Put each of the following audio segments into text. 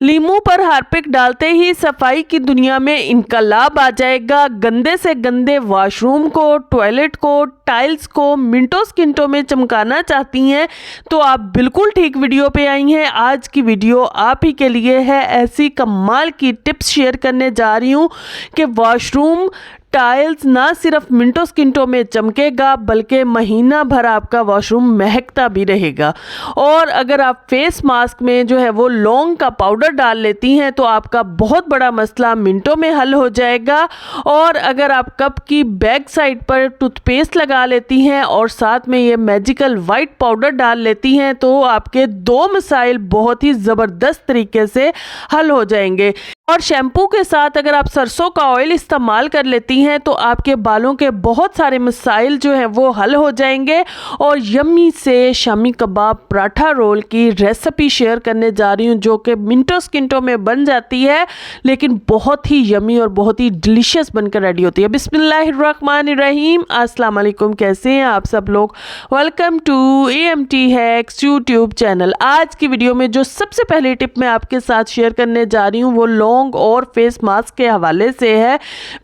लीमू पर हार्पिक डालते ही सफाई की दुनिया में इनकलाब आ जाएगा। गंदे से गंदे वॉशरूम को, टॉयलेट को, टाइल्स को मिनटों सेकंडों में चमकाना चाहती हैं तो आप बिल्कुल ठीक वीडियो पे आई हैं। आज की वीडियो आप ही के लिए है। ऐसी कमाल की टिप्स शेयर करने जा रही हूँ कि वॉशरूम टाइल्स ना सिर्फ मिनटों सेकंडों में चमकेगा बल्कि महीना भर आपका वॉशरूम महकता भी रहेगा। और अगर आप फेस मास्क में जो है वो लौंग का पाउडर डाल लेती हैं तो आपका बहुत बड़ा मसला मिनटों में हल हो जाएगा। और अगर आप कप की बैक साइड पर टूथपेस्ट लगा लेती हैं और साथ में ये मैजिकल वाइट पाउडर डाल लेती हैं तो आपके दो मसाइल बहुत ही ज़बरदस्त तरीके से हल हो जाएंगे। और शैम्पू के साथ अगर आप सरसों का ऑयल इस्तेमाल कर लेती हैं तो आपके बालों के बहुत सारे मसाइल जो हैं वो हल हो जाएंगे। और यम्मी से शामी कबाब पराठा रोल की रेसिपी शेयर करने जा रही हूँ जो कि मिनटों सेकंडों में बन जाती है लेकिन बहुत ही यम्मी और बहुत ही डिलीशियस बनकर रेडी होती है। बिस्मिल्लाहिर्रहमानिर्रहीम। अस्सलाम वालेकुम, कैसे हैं आप सब लोग। Welcome to AMT hacks YouTube channel. आज की वीडियो में जो सबसे पहली टिप मैं आपके साथ शेयर करने जा रही हूँ वो लौंग और फेस मास्क के हवाले से है।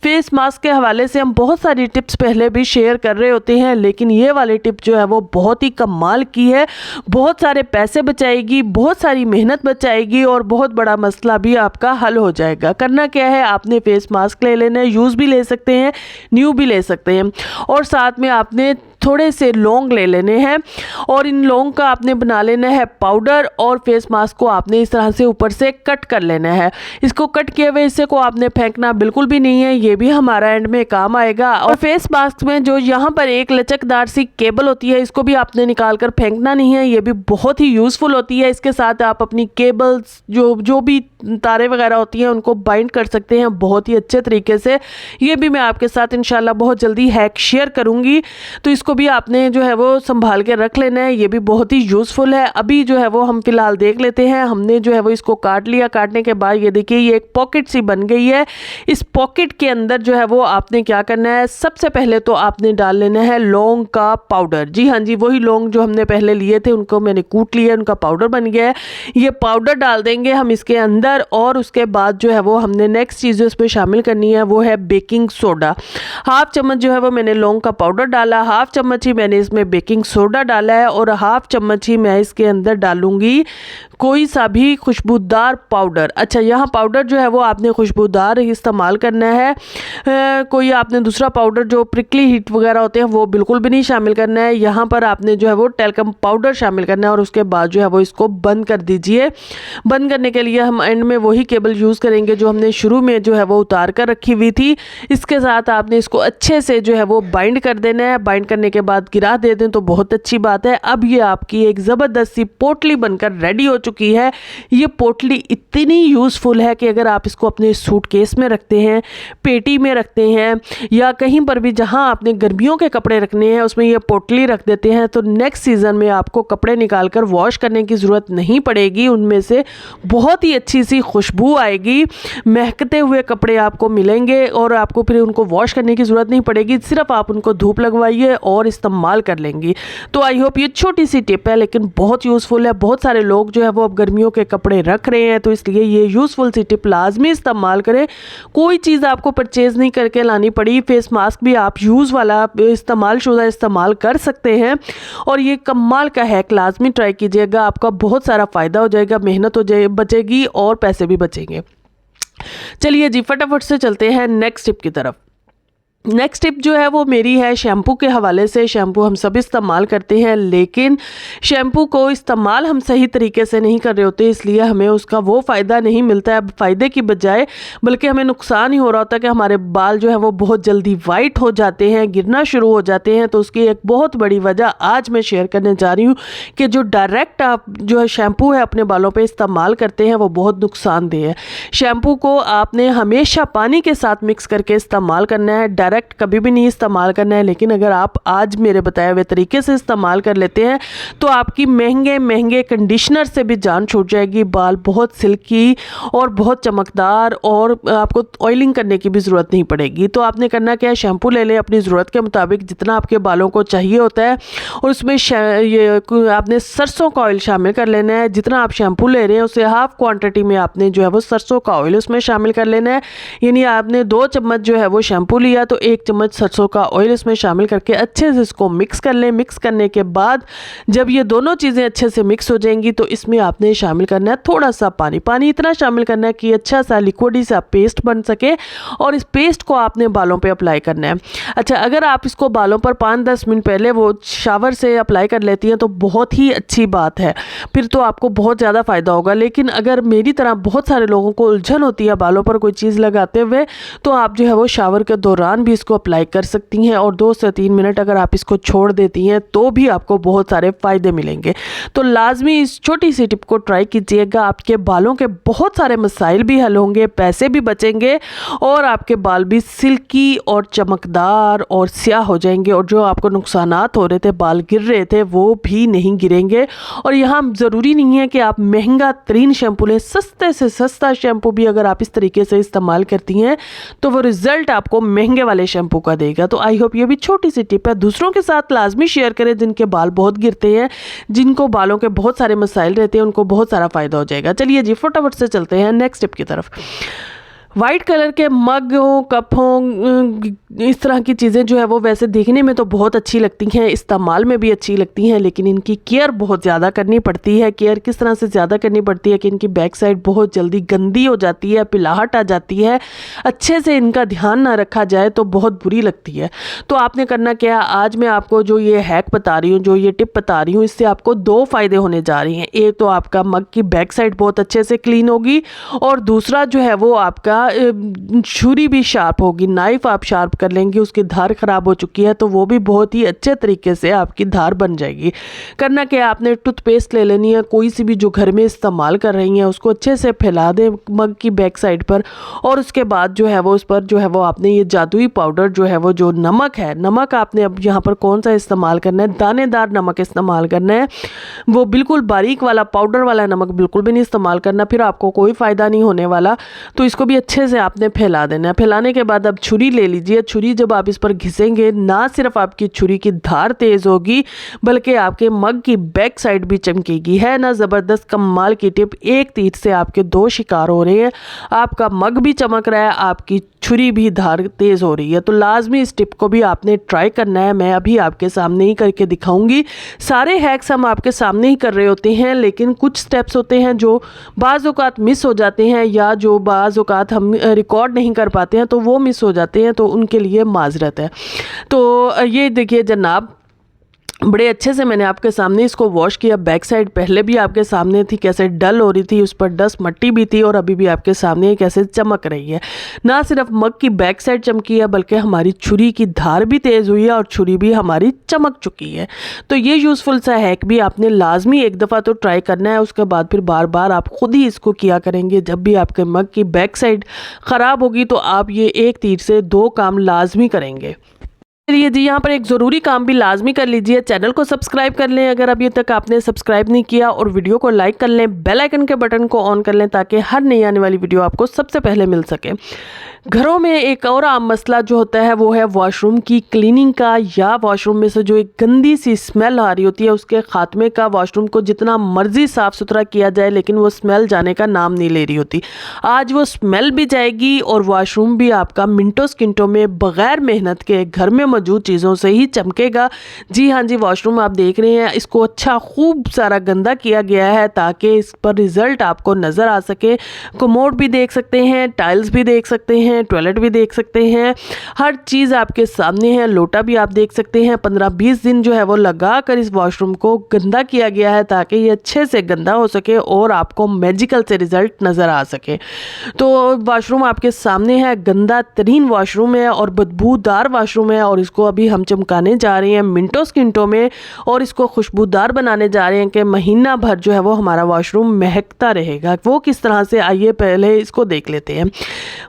फेस मास्क के हवाले से हम बहुत सारी टिप्स पहले भी शेयर कर रहे होते हैं लेकिन ये वाली टिप जो है वो बहुत ही कमाल की है। बहुत सारे पैसे बचाएगी, बहुत सारी मेहनत बचाएगी और बहुत बड़ा मसला भी आपका हल हो जाएगा। करना क्या है, आपने फेस मास्क ले लेना है, यूज़ भी ले सकते हैं, न्यू भी ले सकते हैं। और साथ में आपने थोड़े से लौंग ले लेने हैं और इन लौंग का आपने बना लेना है पाउडर। और फेस मास्क को आपने इस तरह से ऊपर से कट कर लेना है। इसको कट किए हुए हिस्से को आपने फेंकना बिल्कुल भी नहीं है, ये भी हमारा एंड में काम आएगा। और फेस मास्क में जो यहाँ पर एक लचकदार सी केबल होती है इसको भी आपने निकाल कर फेंकना नहीं है, ये भी बहुत ही यूज़फुल होती है। इसके साथ आप अपनी केबल्स जो भी तारे वगैरह होती हैं उनको बाइंड कर सकते हैं बहुत ही अच्छे तरीके से। ये भी मैं आपके साथ इंशाल्लाह बहुत जल्दी हैक शेयर करूँगी तो इसको भी आपने जो है वो संभाल के रख लेना है, ये भी बहुत ही यूज़फुल है। अभी जो है वो हम फिलहाल देख लेते हैं। हमने जो है वो इसको काट लिया। काटने के बाद ये देखिए ये एक पॉकेट सी बन गई है। इस पॉकेट के अंदर जो है वो आपने क्या करना है, सबसे पहले तो आपने डाल लेना है लौंग का पाउडर। जी हाँ जी, वही लौंग जो हमने पहले लिए थे उनको मैंने कूट लिया, उनका पाउडर बन गया है। ये पाउडर डाल देंगे हम इसके अंदर। और उसके बाद जो है वो हमने नेक्स्ट चीज़ जो इसमें शामिल करनी है वो है बेकिंग सोडा। हाफ चम्मच जो है वो मैंने लौंग का पाउडर डाला, हाफ चम्मच ही मैंने इसमें बेकिंग सोडा डाला है और हाफ चम्मच ही मैं इसके अंदर डालूंगी कोई सा भी खुशबूदार पाउडर। अच्छा, यहाँ पाउडर जो है वो आपने खुशबूदार इस्तेमाल करना है। कोई आपने दूसरा पाउडर जो प्रिकली हीट वगैरह होते हैं वो बिल्कुल भी नहीं शामिल करना है। यहाँ पर आपने जो है वो टेल्कम पाउडर शामिल करना है और उसके बाद जो है वो इसको बंद कर दीजिए। बंद करने के लिए हम एंड में वही केबल यूज़ करेंगे जो हमने शुरू में जो है वो उतार कर रखी हुई थी। इसके साथ आपने इसको अच्छे से जो है वो बाइंड कर देना है। बाइंड करने के बाद गिरा दे दें तो बहुत अच्छी बात है। अब ये आपकी एक ज़बरदस्त सी पोटली बनकर रेडी हो चुकी है। ये पोटली इतनी यूज़फुल है कि अगर आप इसको अपने सूटकेस में रखते हैं, पेटी में रखते हैं या कहीं पर भी जहां आपने गर्मियों के कपड़े रखने हैं उसमें ये पोटली रख देते हैं तो नेक्स्ट सीज़न में आपको कपड़े निकाल कर वॉश करने की ज़रूरत नहीं पड़ेगी। उनमें से बहुत ही अच्छी सी खुशबू आएगी, महकते हुए कपड़े आपको मिलेंगे और आपको फिर उनको वॉश करने की ज़रूरत नहीं पड़ेगी। सिर्फ आप उनको धूप लगवाइए और इस्तेमाल कर लेंगी। तो आई होप ये छोटी सी टिप है लेकिन बहुत यूज़फुल है। बहुत सारे लोग जो है वो अब गर्मियों के कपड़े रख रहे हैं तो इसलिए ये यूज़फुल सी टिप लाजमी इस्तेमाल करें। कोई चीज़ आपको परचेज़ नहीं करके लानी पड़ी। फेस मास्क भी आप यूज़ वाला इस्तेमाल शुदा इस्तेमाल कर सकते हैं और ये कमाल का हैक लाजमी ट्राई कीजिएगा। आपका बहुत सारा फ़ायदा हो जाएगा, मेहनत हो जाए बचेगी और पैसे भी बचेंगे। चलिए जी फटाफट से चलते हैं नेक्स्ट टिप की तरफ। नेक्स्ट टिप जो है वो मेरी है शैम्पू के हवाले से। शैम्पू हम सब इस्तेमाल करते हैं लेकिन शैम्पू को इस्तेमाल हम सही तरीके से नहीं कर रहे होते इसलिए हमें उसका वो फ़ायदा नहीं मिलता है। फ़ायदे की बजाय बल्कि हमें नुकसान ही हो रहा होता है कि हमारे बाल जो है वो बहुत जल्दी वाइट हो जाते हैं, गिरना शुरू हो जाते हैं। तो उसकी एक बहुत बड़ी वजह आज मैं शेयर करने जा रही हूँ कि जो डायरेक्ट आप जो है शैम्पू है अपने बालों पर इस्तेमाल करते हैं वो बहुत नुकसानदेह है। शैम्पू को आपने हमेशा पानी के साथ मिक्स करके इस्तेमाल करना है। डायरेक्ट कभी भी नहीं इस्तेमाल करना है, लेकिन अगर आप आज मेरे बताए हुए तरीके से इस्तेमाल कर लेते हैं तो आपकी महंगे महंगे कंडीशनर से भी जान छूट जाएगी। बाल बहुत सिल्की और बहुत चमकदार, और आपको ऑयलिंग करने की भी ज़रूरत नहीं पड़ेगी। तो आपने करना क्या है, शैम्पू ले लें अपनी ज़रूरत के मुताबिक जितना आपके बालों को चाहिए होता है, और उसमें ये आपने सरसों का ऑयल शामिल कर लेना है। जितना आप शैम्पू ले रहे हैं उससे हाफ क्वांटिटी में आपने जो है वो सरसों का ऑयल उसमें शामिल कर लेना है। यानी आपने 2 चम्मच जो है वो शैम्पू लिया तो 1 चम्मच सरसों का ऑयल इसमें शामिल करके अच्छे से इसको मिक्स कर लें। मिक्स करने के बाद जब ये दोनों चीज़ें अच्छे से मिक्स हो जाएंगी तो इसमें आपने शामिल करना है थोड़ा सा पानी। पानी इतना शामिल करना है कि अच्छा सा लिक्विडी सा पेस्ट बन सके, और इस पेस्ट को आपने बालों पे अप्लाई करना है। अच्छा, अगर आप इसको बालों पर 5-10 मिनट पहले वो शावर से अप्लाई कर लेती हैं तो बहुत ही अच्छी बात है, फिर तो आपको बहुत ज़्यादा फ़ायदा होगा। लेकिन अगर मेरी तरह बहुत सारे लोगों को उलझन होती है बालों पर कोई चीज़ लगाते हुए, तो आप जो है वो शावर के दौरान भी इसको अप्लाई कर सकती हैं, और 2 से 3 मिनट अगर आप इसको छोड़ देती हैं तो भी आपको बहुत सारे फ़ायदे मिलेंगे। तो लाजमी इस छोटी सी टिप को ट्राई कीजिएगा, आपके बालों के बहुत सारे मसाइल भी हल होंगे, पैसे भी बचेंगे, और आपके बाल भी सिल्की और चमकदार और स्याह हो जाएंगे, और जो आपको नुकसानात हो रहे थे, बाल गिर रहे थे, वो भी नहीं गिरेंगे। और यहाँ ज़रूरी नहीं है कि आप महंगा तरीन शैम्पू लें, सस्ते से सस्ता शैम्पू भी अगर आप इस तरीके से इस्तेमाल करती हैं तो वो रिज़ल्ट आपको महंगे वाले शैम्पू का देगा। तो आई होप ये भी छोटी सी टिप है, दूसरों के साथ लाजमी शेयर करें जिनके बाल बहुत गिरते हैं, जिनको बालों के बहुत सारे मसाइल रहते हैं, उनको बहुत सारा फ़ायदा हो जाएगा। चलिए जी, फटाफट से चलते हैं नेक्स्ट टिप की तरफ। वाइट कलर के मग हो, कप हो, इस तरह की चीज़ें जो है वो वैसे देखने में तो बहुत अच्छी लगती हैं, इस्तेमाल में भी अच्छी लगती हैं, लेकिन इनकी केयर बहुत ज़्यादा करनी पड़ती है। केयर किस तरह से ज़्यादा करनी पड़ती है कि इनकी बैक साइड बहुत जल्दी गंदी हो जाती है, पिलाहट आ जाती है। अच्छे से इनका ध्यान ना रखा जाए तो बहुत बुरी लगती है। तो आपने करना क्या है, आज मैं आपको जो ये हैक बता रही हूँ, जो ये टिप बता रही हूँ, इससे आपको 2 फ़ायदे होने जा रहे हैं। एक तो आपका मग की बैक साइड बहुत अच्छे से क्लीन होगी, और दूसरा जो है वो आपका छुरी भी शार्प होगी। नाइफ आप शार्प कर लेंगे, उसकी धार ख़राब हो चुकी है तो वो भी बहुत ही अच्छे तरीके से आपकी धार बन जाएगी। करना क्या है, आपने टूथपेस्ट ले लेनी है, कोई सी भी जो घर में इस्तेमाल कर रही हैं उसको अच्छे से फैला दें मग की बैक साइड पर, और उसके बाद जो है वो उस पर जो है वो आपने ये जादुई पाउडर जो है वो जो नमक है, नमक आपने अब यहाँ पर कौन सा इस्तेमाल करना है, दानेदार नमक इस्तेमाल करना है। वो बिल्कुल बारीक वाला पाउडर वाला नमक बिल्कुल भी नहीं इस्तेमाल करना, फिर आपको कोई फ़ायदा नहीं होने वाला। तो इसको भी अच्छे से आपने फैला देना है। फैलाने के बाद अब छुरी ले लीजिए। छुरी जब आप इस पर घिसेंगे, ना सिर्फ आपकी छुरी की धार तेज़ होगी बल्कि आपके मग की बैक साइड भी चमकेगी। है ना ज़बरदस्त कमाल की टिप, एक तीर से आपके 2 शिकार हो रहे हैं। आपका मग भी चमक रहा है, आपकी छुरी भी धार तेज़ हो रही है। तो लाजमी इस टिप को भी आपने ट्राई करना है। मैं अभी आपके सामने ही करके दिखाऊंगी। सारे हैक्स हम आपके सामने ही कर रहे होते हैं, लेकिन कुछ स्टेप्स होते हैं जो बाज़ औक़ात मिस हो जाते हैं, या जो बाज़ औक़ात हम रिकॉर्ड नहीं कर पाते हैं तो वो मिस हो जाते हैं, तो उनके लिए माजरत है। तो ये देखिए जनाब, बड़े अच्छे से मैंने आपके सामने इसको वॉश किया। बैक साइड पहले भी आपके सामने थी कैसे डल हो रही थी, उस पर डस्ट मट्टी भी थी, और अभी भी आपके सामने कैसे चमक रही है। ना सिर्फ मग की बैक साइड चमकी है बल्कि हमारी छुरी की धार भी तेज़ हुई है और छुरी भी हमारी चमक चुकी है। तो ये यूज़फुल सा हैक भी आपने लाजमी एक दफ़ा तो ट्राई करना है, उसके बाद फिर बार बार आप खुद ही इसको किया करेंगे। जब भी आपके मग की बैक साइड ख़राब होगी तो आप ये एक तीर से 2 काम लाजमी करेंगे। चलिए जी, यहाँ पर एक ज़रूरी काम भी लाजमी कर लीजिए, चैनल को सब्सक्राइब कर लें अगर अभी तक आपने सब्सक्राइब नहीं किया, और वीडियो को लाइक कर लें, बेल आइकन के बटन को ऑन कर लें ताकि हर नई आने वाली वीडियो आपको सबसे पहले मिल सके। घरों में एक और आम मसला जो होता है वो है वॉशरूम की क्लीनिंग का, या वॉशरूम में से जो एक गंदी सी स्मेल आ रही होती है उसके ख़ात्मे का। वॉशरूम को जितना मर्जी साफ़ सुथरा किया जाए लेकिन वो स्मेल जाने का नाम नहीं ले रही होती। आज वो स्मेल भी जाएगी और वॉशरूम भी आपका मिनटों सेकंडों में बग़ैर मेहनत के घर में मौजूद चीज़ों से ही चमकेगा। जी हाँ जी, वॉशरूम आप देख रहे हैं, इसको अच्छा खूब सारा गंदा किया गया है ताकि इस पर रिज़ल्ट आपको नज़र आ सके। कमोड भी देख सकते हैं, टाइल्स भी देख सकते हैं, टॉयलेट भी देख सकते हैं, हर चीज़ आपके सामने है। लोटा भी आप देख सकते हैं। 15-20 दिन जो है वो लगा कर इस वॉशरूम को गंदा किया गया है ताकि ये अच्छे से गंदा हो सके और आपको मैजिकल से रिज़ल्ट नज़र आ सके। तो वॉशरूम आपके सामने है, गंदा तरीन वॉशरूम है और बदबूदार वॉशरूम है, और इसको अभी हम चमकाने जा रहे हैं मिनटों सेकंडों में और इसको खुशबूदार बनाने जा रहे हैं कि महीना भर जो है वो हमारा वॉशरूम महकता रहेगा। वो किस तरह से, आइए पहले इसको देख लेते हैं।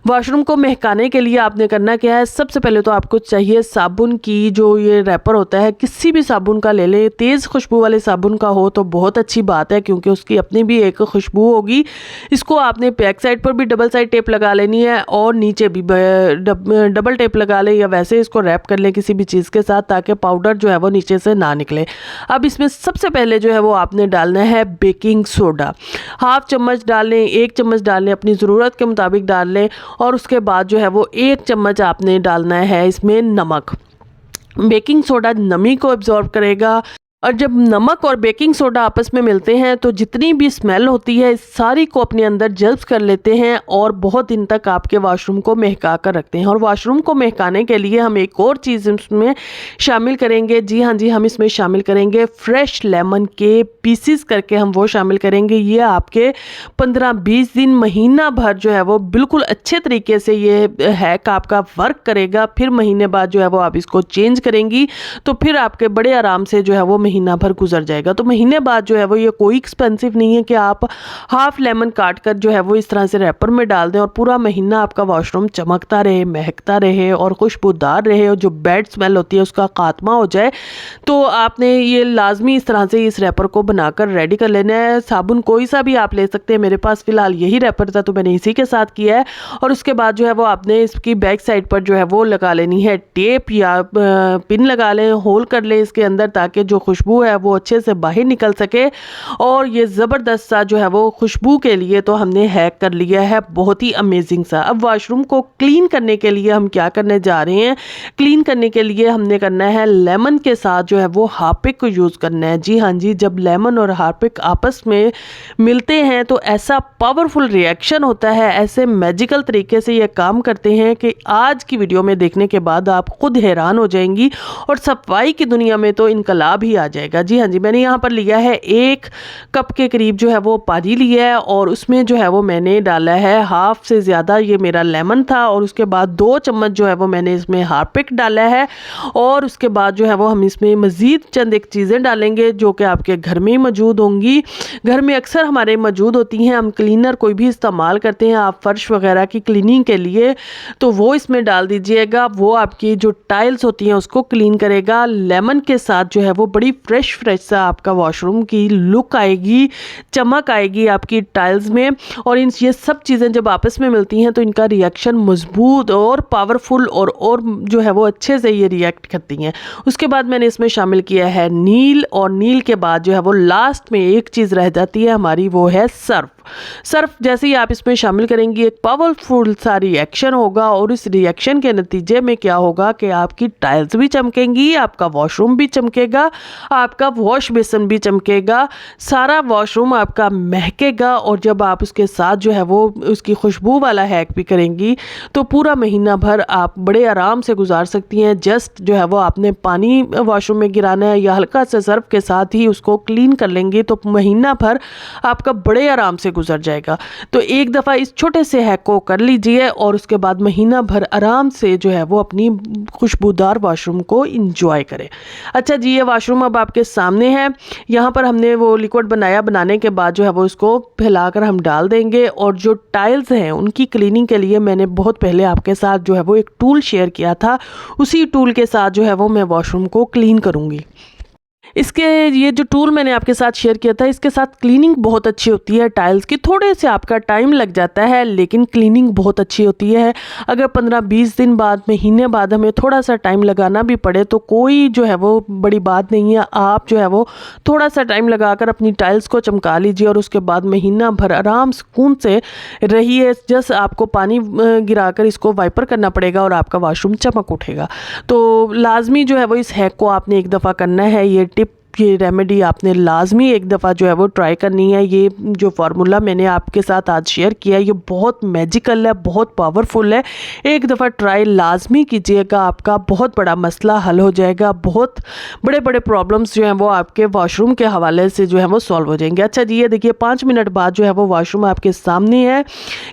वॉशरूम को महकाने के लिए आपने करना क्या है, सबसे पहले तो आपको चाहिए साबुन की जो ये रैपर होता है, किसी भी साबुन का ले लें। तेज़ खुशबू वाले साबुन का हो तो बहुत अच्छी बात है क्योंकि उसकी अपनी भी एक खुशबू होगी। इसको आपने बैक साइड पर भी डबल साइड टेप लगा लेनी है और नीचे भी डबल टेप लगा लें या वैसे इसको रैप कर लें किसी भी चीज़ के साथ ताकि पाउडर जो है वो नीचे से ना निकले। अब इसमें सबसे पहले जो है वो आपने डालना है बेकिंग सोडा। हाफ चम्मच डाल लें, 1 चम्मच डाल लें, अपनी ज़रूरत के मुताबिक डाल लें। और उसके बाद जो है वो 1 चम्मच आपने डालना है इसमें नमक। बेकिंग सोडा नमी को एब्जॉर्ब करेगा और जब नमक और बेकिंग सोडा आपस में मिलते हैं तो जितनी भी स्मेल होती है इस सारी को अपने अंदर जल्ब कर लेते हैं और बहुत दिन तक आपके वॉशरूम को महका कर रखते हैं। और वॉशरूम को महकाने के लिए हम एक और चीज़ इसमें शामिल करेंगे। जी हाँ जी, हम इसमें शामिल करेंगे फ्रेश लेमन के पीसीस करके हम वो शामिल करेंगे। ये आपके 15-20 दिन, महीना भर जो है वो बिल्कुल अच्छे तरीके से ये हैक आपका वर्क करेगा। फिर महीने बाद जो है वो आप इसको चेंज करेंगी तो फिर आपके बड़े आराम से जो है वो महीना भर गुजर जाएगा। तो महीने बाद जो है वो ये कोई एक्सपेंसिव नहीं है कि आप हाफ लेमन काट कर जो है वो इस तरह से रैपर में डाल दें और पूरा महीना आपका वॉशरूम चमकता रहे, महकता रहे और खुशबूदार रहे और जो बैड स्मेल होती है उसका खात्मा हो जाए। तो आपने ये लाजमी इस तरह से इस रैपर को बनाकर रेडी कर लेना है। साबुन कोई सा भी आप ले सकते हैं, मेरे पास फिलहाल यही रैपर था तो मैंने इसी के साथ किया है। और उसके बाद जो है वो आपने इसकी बैक साइड पर जो है वो लगा लेनी है टेप या पिन लगा लें, होल कर लें इसके अंदर ताकि जो खुशबू है वो अच्छे से बाहर निकल सके। और ये ज़बरदस्त सा जो है वो खुशबू के लिए तो हमने हैक कर लिया है, बहुत ही अमेजिंग सा। अब वॉशरूम को क्लीन करने के लिए हम क्या करने जा रहे हैं, क्लीन करने के लिए हमने करना है लेमन के साथ जो है वो हार्पिक को यूज़ करना है। जी हाँ जी, जब लेमन और हार्पिक आपस में मिलते हैं तो ऐसा पावरफुल रिएक्शन होता है, ऐसे मैजिकल तरीके से ये काम करते हैं कि आज की वीडियो में देखने के बाद आप खुद हैरान हो जाएंगी और सफाई की दुनिया में तो इनकलाब ही आ जाएगा। जी हाँ जी, मैंने यहाँ पर लिया है 1 कप के करीब जो है वो पानी लिया है और उसमें जो है वो मैंने डाला है हाफ से ज़्यादा, ये मेरा लेमन था। और उसके बाद 2 चम्मच जो है वो मैंने इसमें हार्पिक डाला है। और उसके बाद जो है वो हम इसमें मज़ीद चंद एक चीज़ें डालेंगे जो कि आपके घर में ही मौजूद होंगी, घर में अक्सर हमारे मौजूद होती हैं। हम क्लीनर कोई भी इस्तेमाल करते हैं आप फर्श वगैरह की क्लीनिंग के लिए, तो वो इसमें डाल दीजिएगा। वो आपकी जो टाइल्स होती हैं उसको क्लीन करेगा। लेमन के साथ जो है वो बड़ी फ्रेश सा आपका वॉशरूम की लुक आएगी, चमक आएगी आपकी टाइल्स में। और ये सब चीज़ें जब आपस में मिलती हैं तो इनका रिएक्शन मजबूत और पावरफुल और जो है वो अच्छे से ये रिएक्ट करती हैं। उसके बाद मैंने इसमें शामिल किया है नील और नील के बाद जो है वो लास्ट में एक चीज़ रह जाती है हमारी, वो है सर्फ। सर्फ जैसे ही आप इसमें शामिल करेंगी एक पावरफुल सा रिएक्शन होगा और इस रिएक्शन के नतीजे में क्या होगा कि आपकी टाइल्स भी चमकेंगी, आपका वॉशरूम भी चमकेगा, आपका वॉश बेसिन भी चमकेगा, सारा वॉशरूम आपका महकेगा। और जब आप उसके साथ जो है वो उसकी खुशबू वाला हैक भी करेंगी तो पूरा महीना भर आप बड़े आराम से गुजार सकती हैं। जस्ट जो है वो आपने पानी वॉशरूम में गिराना है या हल्का सा सर्फ के साथ ही उसको क्लीन कर लेंगे तो महीना भर आपका बड़े आराम से गुजर जाएगा। तो एक दफ़ा इस छोटे से हैक को कर लीजिए और उसके बाद महीना भर आराम से जो है वो अपनी खुशबूदार वॉशरूम को इंजॉय करें। अच्छा जी, ये वॉशरूम अब आपके सामने है। यहाँ पर हमने वो लिक्विड बनाया, बनाने के बाद जो है वो इसको फैलाकर हम डाल देंगे। और जो टाइल्स हैं उनकी क्लीनिंग के लिए मैंने बहुत पहले आपके साथ जो है वो एक टूल शेयर किया था, उसी टूल के साथ जो है वो मैं वॉशरूम को क्लीन करूँगी। इसके ये जो टूल मैंने आपके साथ शेयर किया था इसके साथ क्लीनिंग बहुत अच्छी होती है टाइल्स की। थोड़े से आपका टाइम लग जाता है लेकिन क्लीनिंग बहुत अच्छी होती है। अगर 15-20 दिन बाद, महीने बाद हमें थोड़ा सा टाइम लगाना भी पड़े तो कोई जो है वो बड़ी बात नहीं है। आप जो है वो थोड़ा सा टाइम लगाकर अपनी टाइल्स को चमका लीजिए और उसके बाद महीना भर आराम सुकून से रहिए। जस्ट आपको पानी गिराकर इसको वाइपर करना पड़ेगा और आपका वॉशरूम चमक उठेगा। तो लाजमी जो है वो इस हैक को आपने एक दफ़ा करना है। ये टिप ये रेमेडी आपने लाजमी एक दफ़ा जो है वो ट्राई करनी है। ये जो फार्मूला मैंने आपके साथ आज शेयर किया है ये बहुत मैजिकल है, बहुत पावरफुल है। एक दफ़ा ट्राई लाजमी कीजिएगा, आपका बहुत बड़ा मसला हल हो जाएगा। बहुत बड़े बड़े प्रॉब्लम्स जो हैं वो आपके वॉशरूम के हवाले से जो है वो सॉल्व हो जाएंगे। अच्छा जी, ये देखिए 5 मिनट बाद जो है वो वॉशरूम आपके सामने है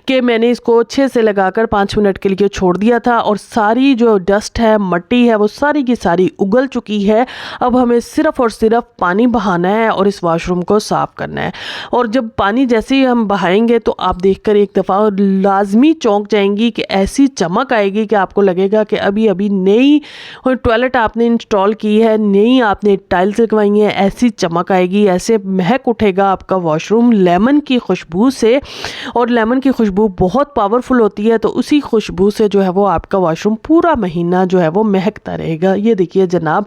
कि मैंने इसको अच्छे से लगाकर 5 मिनट के लिए छोड़ दिया था और सारी जो डस्ट है, मट्टी है, वो सारी की सारी उगल चुकी है। अब हमें सिर्फ और सिर्फ पानी बहाना है और इस वॉशरूम को साफ़ करना है। और जब पानी जैसे ही हम बहाएंगे तो आप देखकर एक दफ़ा लाजमी चौंक जाएंगी कि ऐसी चमक आएगी कि आपको लगेगा कि अभी अभी नई टॉयलेट आपने इंस्टॉल की है, नई आपने टाइल्स लगवाई हैं। ऐसी चमक आएगी, ऐसे महक उठेगा आपका वॉशरूम लेमन की खुशबू से। और लेमन की खुशबू बहुत पावरफुल होती है, तो उसी खुशबू से जो है वो आपका वॉशरूम पूरा महीना जो है वो महकता रहेगा। ये देखिए जनाब,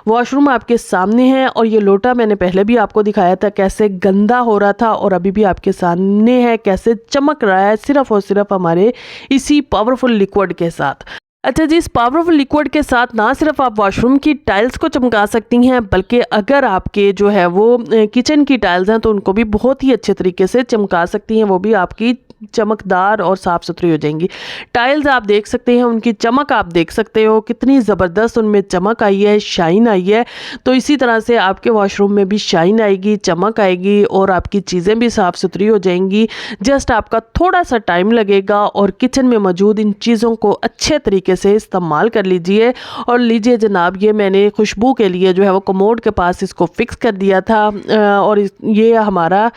वॉशरूम आपके सामने है और ये लोटा मैंने पहले भी आपको दिखाया था कैसे गंदा हो रहा था और अभी भी आपके सामने है कैसे चमक रहा है, सिर्फ और सिर्फ हमारे इसी पावरफुल लिक्विड के साथ। अच्छा जी, इस पावरफुल लिक्विड के साथ ना सिर्फ आप वॉशरूम की टाइल्स को चमका सकती हैं, बल्कि अगर आपके जो है वो किचन की टाइल्स हैं तो उनको भी बहुत ही अच्छे तरीके से चमका सकती हैं। वो भी आपकी चमकदार और साफ़ सुथरी हो जाएंगी। टाइल्स आप देख सकते हैं, उनकी चमक आप देख सकते हो, कितनी ज़बरदस्त उनमें चमक आई है, शाइन आई है। तो इसी तरह से आपके वॉशरूम में भी शाइन आएगी, चमक आएगी और आपकी चीज़ें भी साफ़ सुथरी हो जाएंगी। जस्ट आपका थोड़ा सा टाइम लगेगा और किचन में मौजूद इन चीज़ों को अच्छे तरीके से इस्तेमाल कर लीजिए। और लीजिए जनाब, ये मैंने खुशबू के लिए जो है वो कमोड के पास इसको फिक्स कर दिया था और ये हमारा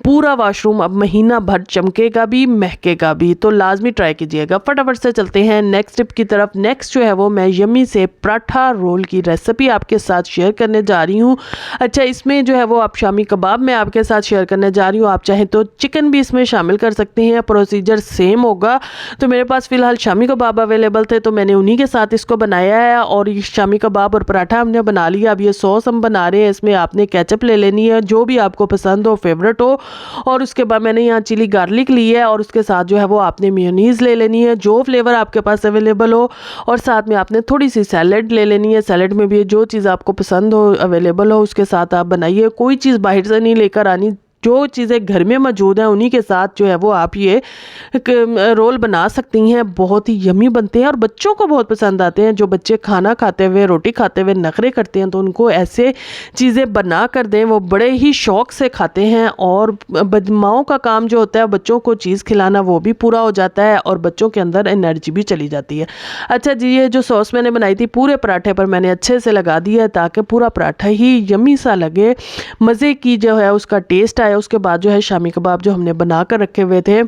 पूरा वॉशरूम अब महीना भर चमकेगा भी, महकेगा भी। तो लाजमी ट्राई कीजिएगा। फटाफट से चलते हैं नेक्स्ट टिप की तरफ। नेक्स्ट जो है वो मैं यम्मी से पराठा रोल की रेसिपी आपके साथ शेयर करने जा रही हूँ। अच्छा, इसमें जो है वो आप शामी कबाब मैं आपके साथ शेयर करने जा रही हूँ। आप चाहें तो चिकन भी इसमें शामिल कर सकते हैं, प्रोसीजर सेम होगा। तो मेरे पास फ़िलहाल शामी कबाब अवेलेबल थे तो मैंने उन्हीं के साथ इसको बनाया है और ये शामी कबाब और पराठा हमने बना लिया। अब ये सॉस हम बना रहे हैं, इसमें आपने केचप ले लेनी है जो भी आपको पसंद हो, फेवरेट हो। और उसके बाद मैंने यहाँ चिली गार्लिक ली है और उसके साथ जो है वो आपने मेयोनीज़ ले लेनी है, जो फ्लेवर आपके पास अवेलेबल हो। और साथ में आपने थोड़ी सी सैलेड ले लेनी है। सैलेड में भी जो चीज़ आपको पसंद हो, अवेलेबल हो, उसके साथ आप बनाइए। कोई चीज़ बाहर से नहीं लेकर आनी, जो चीज़ें घर में मौजूद हैं उन्हीं के साथ जो है वो आप ये रोल बना सकती हैं। बहुत ही यमी बनते हैं और बच्चों को बहुत पसंद आते हैं। जो बच्चे खाना खाते हुए, रोटी खाते हुए नखरे करते हैं तो उनको ऐसे चीज़ें बना कर दें, वो बड़े ही शौक़ से खाते हैं। और माओं का काम जो होता है बच्चों को चीज़ खिलाना, वो भी पूरा हो जाता है और बच्चों के अंदर एनर्जी भी चली जाती है। अच्छा जी, ये जो सॉस मैंने बनाई थी पूरे पराठे पर मैंने अच्छे से लगा दिया ताकि पूरा पराठा ही यमी सा लगे, मज़े की जो है उसका टेस्ट आए। उसके बाद जो है शामी कबाब जो हमने बना कर रखे हुए थे,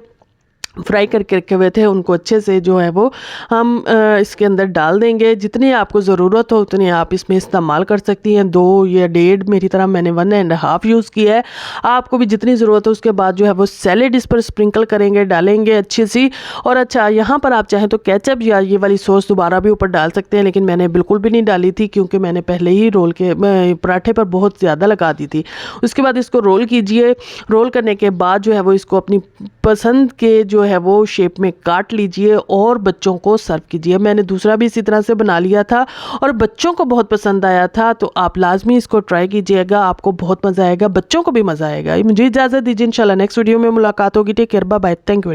फ्राई करके रखे हुए थे, उनको अच्छे से जो है वो हम इसके अंदर डाल देंगे। जितनी आपको ज़रूरत हो उतनी आप इसमें इस्तेमाल कर सकती हैं। 2 या 1.5 मेरी तरह मैंने 1.5 यूज़ किया है। आपको भी जितनी ज़रूरत हो उसके बाद जो है वो सैलेड इस पर स्प्रिंकल करेंगे, डालेंगे अच्छी सी। और अच्छा, यहाँ पर आप चाहें तो केचप या ये वाली सॉस दोबारा भी ऊपर डाल सकते हैं, लेकिन मैंने बिल्कुल भी नहीं डाली थी क्योंकि मैंने पहले ही रोल के पराठे पर बहुत ज़्यादा लगा दी थी। उसके बाद इसको रोल कीजिए। रोल करने के बाद जो है वो इसको अपनी पसंद के जो है वो शेप में काट लीजिए और बच्चों को सर्व कीजिए। मैंने दूसरा भी इसी तरह से बना लिया था और बच्चों को बहुत पसंद आया था। तो आप लाजमी इसको ट्राई कीजिएगा, आपको बहुत मज़ा आएगा, बच्चों को भी मज़ा आएगा। मुझे इजाज़त दीजिए, इंशाल्लाह नेक्स्ट वीडियो में मुलाकात होगी। Take care, bye bye, thank you.